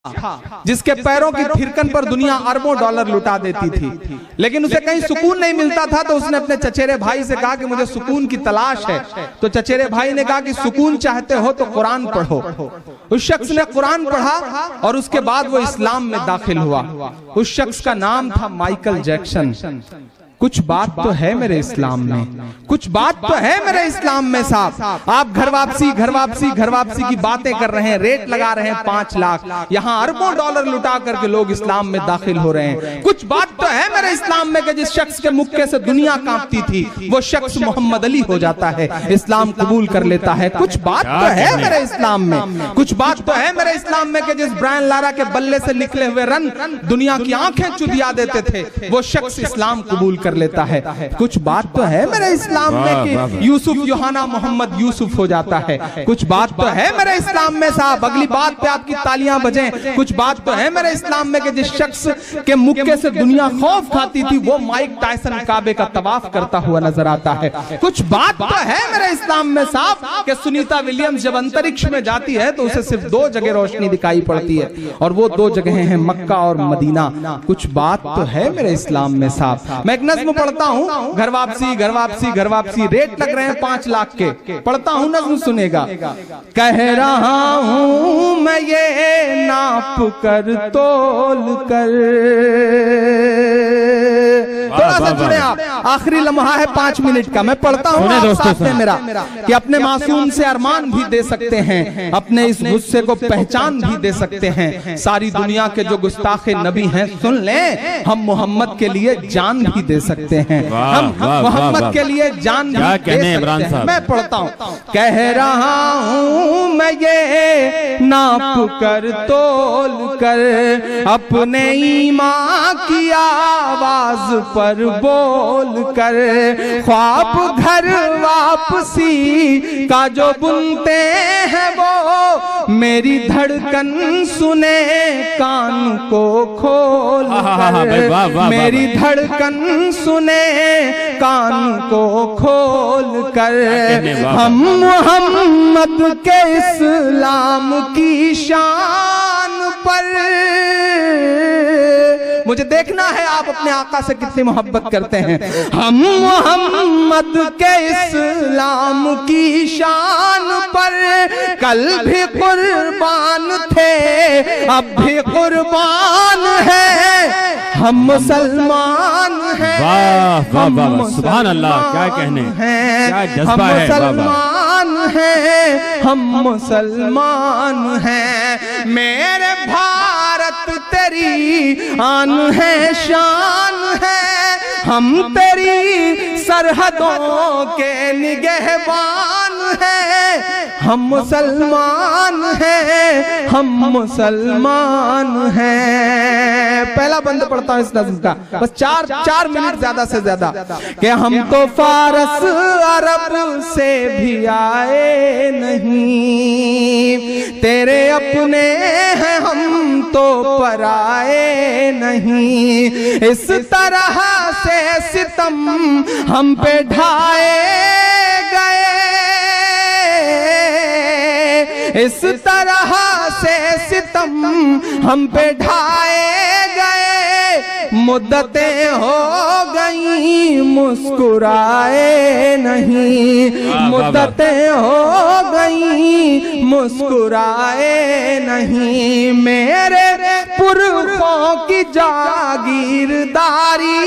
जिसके पैरों की थिरकन पर दुनिया अरबों डॉलर लुटा देती थी, लेकिन उसे कहीं सुकून नहीं मिलता था। तो उसने अपने चचेरे भाई से कहा कि मुझे सुकून की तलाश है। तो चचेरे भाई ने कहा कि सुकून चाहते हो तो कुरान पढ़ो। उस शख्स ने कुरान पढ़ा और उसके बाद वो इस्लाम में दाखिल हुआ। उस शख्स का नाम था माइकल जैक्सन। कुछ बात तो है मेरे इस्लाम में, कुछ बात तो है मेरे इस्लाम में साहब। आप घर वापसी की बातें कर रहे हैं, रेट लगा रहे हैं 5 लाख, यहाँ अरबों डॉलर लुटा करके लोग इस्लाम में दाखिल हो रहे हैं। कुछ बात तो है मेरे इस्लाम में कि जिस शख्स के मुक्के से दुनिया कांपती थी वो शख्स मोहम्मद अली हो जाता है, इस्लाम कबूल कर लेता है। कुछ बात तो है मेरे इस्लाम में, कुछ बात तो है मेरे इस्लाम में कि जिस ब्रायन लारा के बल्ले से निकले हुए रन दुनिया की आंखें चुदिया देते थे वो शख्स इस्लाम कबूल कर लेता है। कुछ बात तो है मेरे इस्लाम में कि यूसुफ यूहाना मोहम्मद यूसुफ हो जाता है। कुछ बात तो है मेरे इस्लाम में साहब। अगली बात पे आपकी तालियां बजें। कुछ बात तो है मेरे इस्लाम में कि जिस शख्स के मुक्के से दुनिया खौफ खाती थी वो माइक टायसन काबे का तवाफ करता हुआ नजर आता है। कुछ बात तो है मेरे इस्लाम में साहब कि सुनीता विलियम्स जब अंतरिक्ष में जाती है तो उसे सिर्फ 2 जगह रोशनी दिखाई पड़ती है और वो 2 जगह हैं मक्का और मदीना। कुछ बात तो है मेरे इस्लाम में साहब। मैं एक नज़्म पढ़ता हूं, घर वापसी रेट लग रहे हैं 5 लाख के। पढ़ता हूं, नज़्म सुनेगा। कह रहा हूं मैं ये नाप कर तोल कर, थोड़ा सा जुड़े आप, आखिरी लम्हा है 5 मिनट का। मैं पढ़ता हूं, आप साथ में मेरा, कि अपने मासूम से अरमान भी दे सकते हैं, अपने इस गुस्से को पहचान भी दे सकते हैं। सारी दुनिया के जो गुस्ताखे नबी हैं सुन लें, हम मोहम्मद के लिए जान भी दे सकते हैं, हम मोहम्मद के लिए जान भी दे सकते हैं। मैं पढ़ता हूं, कह रहा हूं मैं ये नाप कर तोल कर, अपने ईमान की आवाज पर बोल कर, ख्वाब घर वापसी का जो बुनते हैं वो मेरी धड़कन सुने कान को खोल कर, मेरी धड़कन सुने कान को खोल कर। हम मोहम्मद के इस्लाम की शान पर, मुझे देखना है आप अपने आका से कितनी मोहब्बत करते हैं। हम मोहम्मद के इस्लाम की शान पर कल भी कुर्बान थे, अब भी कुर्बान है, हम मुसलमान हैं। वाह वाह वाह, सुभान अल्लाह, क्या कहने, क्या जज्बा है। मुसलमान हैं, हम मुसलमान हैं। मेरे भारत तेरी आन है, शान है, हम तेरी सरहदों के निगहबान हैं। हम मुसलमान हैं, हम मुसलमान हैं। पहला बंद पढ़ता हूं इस नज़्म का, बस 4 मिनट ज्यादा से ज्यादा। कि हम तो फारस अरब से भी आए नहीं, तेरे अपने हैं हम तो पराए नहीं। इस तरह से सितम हम पे ढाए गए, इस तरह से सितम हम पे ढाए गए। मुद्दतें हो गई मुस्कुराए नहीं, मुद्दतें हो गई मुस्कुराए नहीं। मेरे पुरखों की जागीरदारी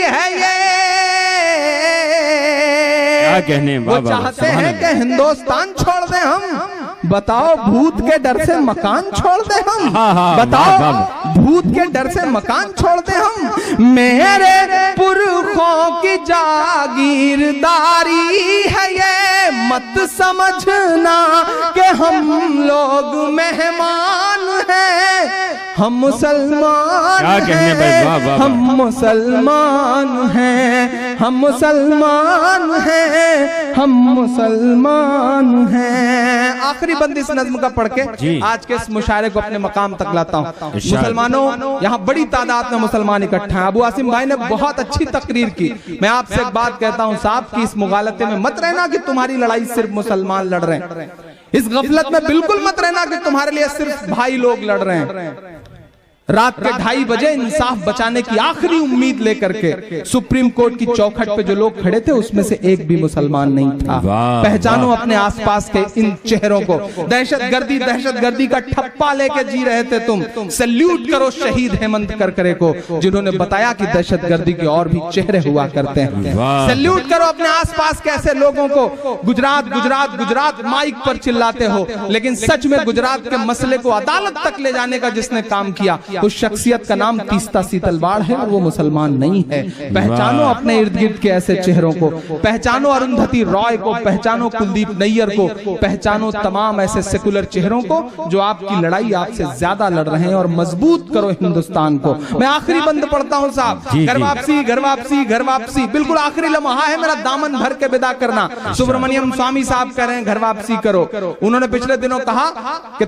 है ये, क्या कहने। वो चाहते हैं कि हिंदुस्तान छोड़ दें हम। बताओ भूत के डर से मकान छोड़ दे हम, बताओ भूत के डर से मकान छोड़ दे हम। मेरे पुरखों की जागीरदारी है ये, मत समझना कि हम लोग मेहमान हैं, हम मुसलमान हैं, हम मुसलमान हैं, हम मुसलमान हैं, हम मुसलमान हैं। आखिरी बंद इस नज़्म का पढ़ के आज के इस मुशायरे को अपने मकाम तक लाता हूँ। मुसलमानों, यहाँ बड़ी तादाद में मुसलमान इकट्ठा हैं। अबू आसिम भाई ने बहुत अच्छी तकरीर की। मैं आपसे एक बात कहता हूँ साहब कि इस मुगालते में मत रहना कि तुम्हारी लड़ाई सिर्फ मुसलमान लड़ रहे हैं। इस गफलत में बिल्कुल मत रहना कि तुम्हारे लिए सिर्फ भाई लोग लड़ रहे हैं। रात के 2:30 बजे इंसाफ बचाने की आखिरी उम्मीद लेकर के सुप्रीम कोर्ट की चौखट पे जो लोग खड़े थे उसमें से एक भी मुसलमान नहीं था। पहचानो अपने आसपास के इन चेहरों को। दहशतगर्दी का ठप्पा लेके जी रहे थे तुम। सैल्यूट करो शहीद हेमंत करकरे को, जिन्होंने बताया कि दहशतगर्दी के और भी चेहरे हुआ करते हैं। सैल्यूट करो अपने आसपास के ऐसे लोगों को। गुजरात गुजरात गुजरात माइक पर चिल्लाते हो, लेकिन सच में गुजरात के मसले को अदालत तक ले जाने का जिसने काम किया उस शख्सियत का नाम तीस्ता सीतलवाड़ है और वो मुसलमान नहीं है। पहचानो अपने इर्द गिर्द के ऐसे चेहरों को, पहचानो अरुंधति रॉय को, पहचानो कुलदीप नैयर को, पहचानो तमाम ऐसे सेकुलर चेहरों को जो आपकी लड़ाई आपसे ज्यादा लड़ रहे हैं, और मजबूत करो हिंदुस्तान को। मैं आखिरी बंद पढ़ता हूं साहब, घर वापसी घर वापसी घर वापसी, बिल्कुल आखिरी लम्हा है मेरा दामन भर के विदा करना। सुब्रमण्यम स्वामी साहब कह रहे हैं घर वापसी करो। उन्होंने पिछले दिनों कहा कि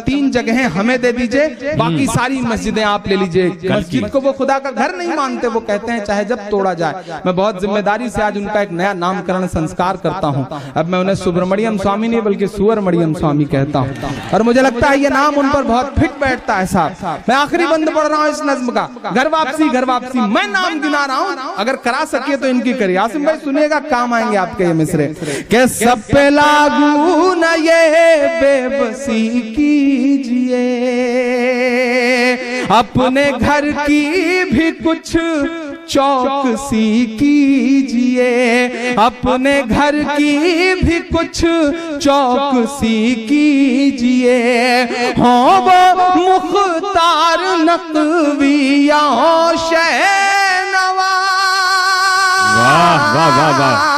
तीन जगहें हमें दे दीजिए, बाकी सारी मस्जिदें आप ले लीजिए। मस्जिद को वो खुदा का घर नहीं मानते, वो कहते हैं चाहे जब तोड़ा जाए। मैं बहुत जिम्मेदारी से आज उनका एक नया नामकरण संस्कार करता हूं। अब मैं उन्हें सुब्रमण्यम स्वामी नहीं बल्कि सुवरमण्यम स्वामी कहता हूं, और मुझे लगता है ये नाम उन पर बहुत फिट बैठता है साहब। मैं आखिरी बंद पढ़ रहा हूं इस नज्म का, घर वापसी घर वापसी। मैं नाम गिना रहा हूं, अगर करा सके तो इनकी करिए। आसिम भाई सुनिएगा, काम आएंगे आपके ये मिसरे। के सब पे लागू न ये बेबसी कीजिए, अपने घर की भी कुछ चौकसी कीजिए, अपने घर की भी कुछ चौकसी कीजिए। हो वो मुख्तार नकवी या हो शहनवाज, वाह वाह वाह वाह।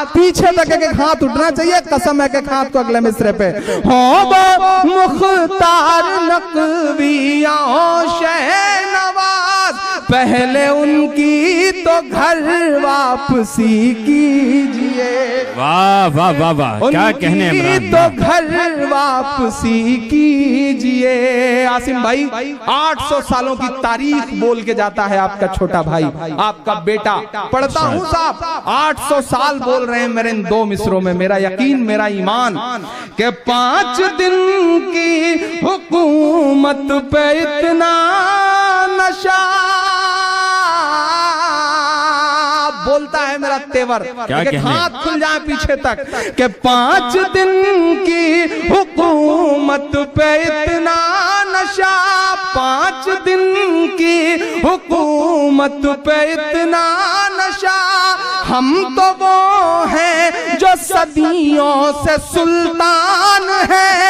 पीछे तक एक हाथ उठना चाहिए, कसम है कि हाथ को अगले मिसरे पे। हो वो मुख्तार नकवी या हो शहनवाज, पहले उनकी तो घर वापसी कीजिए। वाह वाह वाह वाह, क्या कहने इमरान, तो घर वापसी कीजिए। आसिम भाई 800 सालों की तारीख बोल के जाता है आपका छोटा भाई, आपका बेटा। पढ़ता हूं साहब, 800 साल बोल रहे हैं मेरे इन 2 मिसरों में। मेरा यकीन मेरा ईमान के 5 दिन की हुकूमत पे इतना नशा, बोलता है मेरा तेवर, हाथ खुल जाए पीछे तक, कि 5 दिन की हुकूमत पे इतना नशा, 5 दिन की हुकूमत पे इतना नशा। हम तो वो हैं जो सदियों से सुल्तान हैं।